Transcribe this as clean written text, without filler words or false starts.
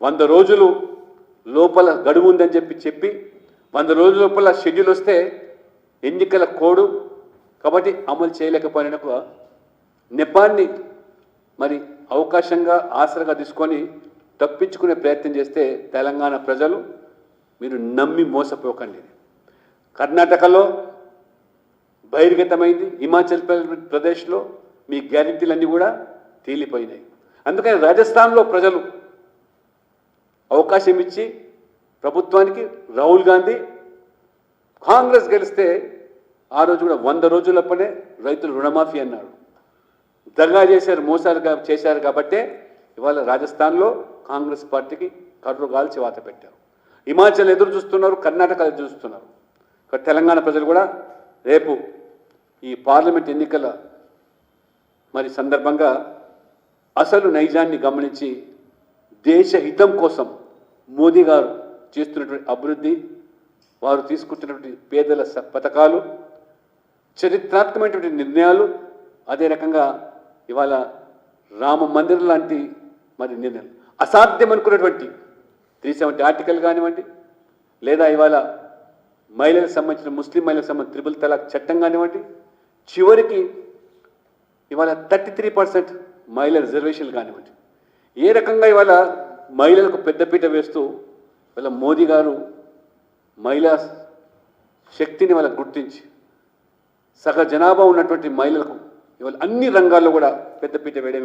100 రోజులు లోపల గడువు ఉందని చెప్పి 100 రోజుల లోపల షెడ్యూల్ వస్తే ఎన్నికల కోడ్ కాబట్టి అమలు చేయలేకపోయిన ఒక నెపాన్ని మరి అవకాశంగా ఆసరగా తీసుకొని తప్పించుకునే ప్రయత్నం చేస్తే తెలంగాణ ప్రజలు మీరు నమ్మి మోసపోకండి. కర్ణాటకలో బహిర్గతమైంది, హిమాచల్ ప్రదేశ్లో మీ గ్యారెంటీలన్నీ కూడా తేలిపోయినాయి. అందుకని రాజస్థాన్లో ప్రజలు అవకాశం ఇచ్చి ప్రభుత్వానికి రాహుల్ గాంధీ కాంగ్రెస్ గెలిస్తే ఆ రోజు కూడా 100 రోజులప్పుడే రైతులు రుణమాఫీ అన్నాడు. దగా చేశారు, మోసాలు చేశారు కాబట్టే ఇవాళ రాజస్థాన్లో కాంగ్రెస్ పార్టీకి కర్రు గాల్చి వాత పెట్టారు. హిమాచల్ ఎదురు చూస్తున్నారు, కర్ణాటక ఎదురు చూస్తున్నారు. తెలంగాణ ప్రజలు కూడా రేపు ఈ పార్లమెంట్ ఎన్నికల మరి సందర్భంగా అసలు నైజాన్ని గమనించి దేశ హితం కోసం మోదీ గారు చేస్తున్నటువంటి అభివృద్ధి, వారు తీసుకుంటున్నటువంటి పేదల పథకాలు, చరిత్రాత్మకమైనటువంటి నిర్ణయాలు, అదే రకంగా ఇవాళ రామ మందిరం లాంటి మరి నిర్ణయాలు, అసాధ్యం అనుకున్నటువంటి 370 ఆర్టికల్ కానివ్వండి, లేదా ఇవాళ మహిళలకు సంబంధించిన ముస్లిం మహిళలకు సంబంధించిన త్రిపుల్ తలాక్ చట్టం కానివ్వండి, చివరికి ఇవాళ 33% మహిళల రిజర్వేషన్లు కానివ్వండి, ఏ రకంగా ఇవాళ మహిళలకు పెద్దపీట వేస్తూ ఇవాళ మోదీ గారు మహిళా శక్తిని వాళ్ళకు గుర్తించి సగ జనాభా ఉన్నటువంటి మహిళలకు ఇవాళ అన్ని రంగాల్లో కూడా పెద్దపీట వేయడం